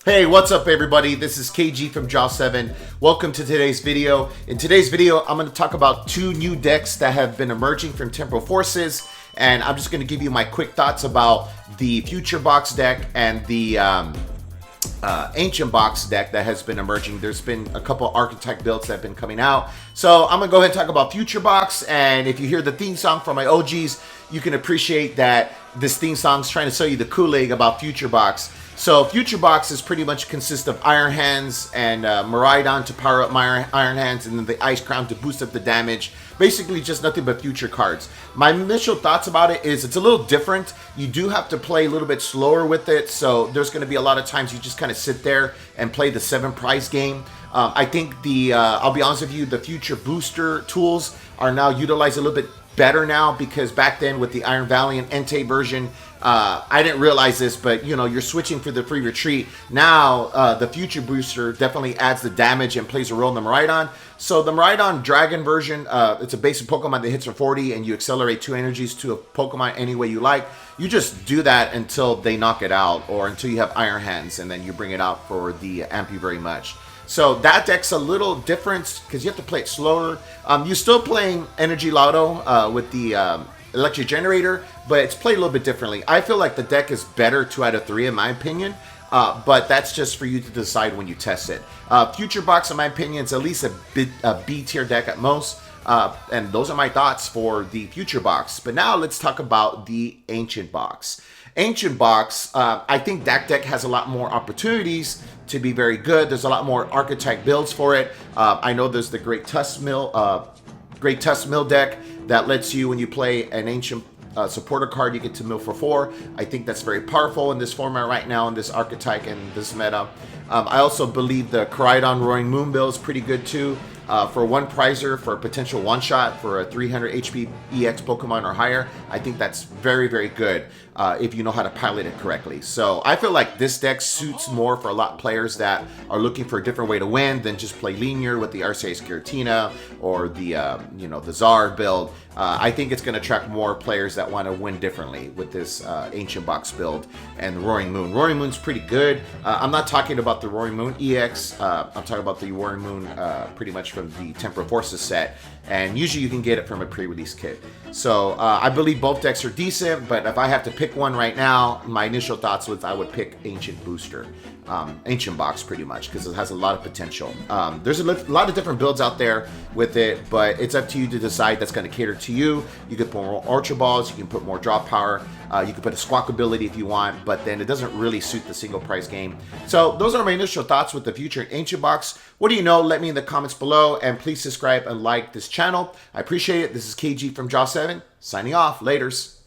Hey, what's up everybody? This is KG from Jaws 7. Welcome to today's video. In today's video, I'm going to talk about two new decks that have been emerging from Temporal Forces, and I'm just going to give you my quick thoughts about the Future Box deck and the Ancient Box deck that has been emerging. There's been a couple archetype builds that have been coming out. So I'm going to go ahead and talk about Future Box, and if you hear the theme song from my OGs, you can appreciate that this theme song is trying to sell you the Kool-Aid about Future Box. So Future Box is pretty much consists of Iron Hands and Miraidon to power up my Iron Hands, and then the Ice Crown to boost up the damage. Basically just nothing but future cards. My initial thoughts about it is it's a little different. You do have to play a little bit slower with it, so there's going to be a lot of times you just kind of sit there and play the 7 prize game. I think I'll be honest with you, the future booster tools are now utilized a little bit better now, because back then with the Iron Valiant Entei version, I didn't realize this, but you know, you're switching for the free retreat. Now the future booster definitely adds the damage and plays a role in the Miraidon. So the Miraidon Dragon version, it's a basic Pokemon that hits for 40 and you accelerate 2 energies to a Pokemon any way you like. You just do that until they knock it out, or until you have Iron Hands, and then you bring it out for the Amp You Very Much. So that deck's a little different because you have to play it slower. You're still playing Energy Lotto with the Electric Generator, but it's played a little bit differently. I feel like the deck is better 2 out of 3 in my opinion, but that's just for you to decide when you test it. Future Box, in my opinion, is at least a B tier deck at most, and those are my thoughts for the Future Box. But now let's talk about the Ancient Box. Ancient Box, I think that deck has a lot more opportunities to be very good. There's a lot more archetype builds for it. I know there's the Great Tusk Mill deck that lets you, when you play an Ancient supporter card, you get to mill for 4. I think that's very powerful in this format right now, in this archetype and this meta. I also believe the Koraidon Roaring Moon build is pretty good too. For 1 prizer for a potential one-shot for a 300 HP EX Pokemon or higher, I think that's very, very good if you know how to pilot it correctly. So I feel like this deck suits more for a lot of players that are looking for a different way to win than just play linear with the Arceus Giratina or the the Zard build. I think it's going to attract more players that want to win differently with this Ancient Box build and the Roaring Moon. Roaring Moon's pretty good. I'm not talking about the Roaring Moon EX. I'm talking about the Roaring Moon pretty much from the Temporal Forces set, and usually you can get it from a pre-release kit. So I believe both decks are decent, but if I have to pick one right now, my initial thoughts was I would pick Ancient Booster. Ancient Box pretty much, because it has a lot of potential. There's a lot of different builds out there with it, but it's up to you to decide that's going to cater to you. You can put more Ultra Balls, you can put more draw power, you can put a Squawk ability if you want, but then it doesn't really suit the single price game. So those are my initial thoughts with the future Ancient Box. What do you know? Let me in the comments below, and please subscribe and like this channel. I appreciate it. This is KG from Jaws 7, signing off. Laters.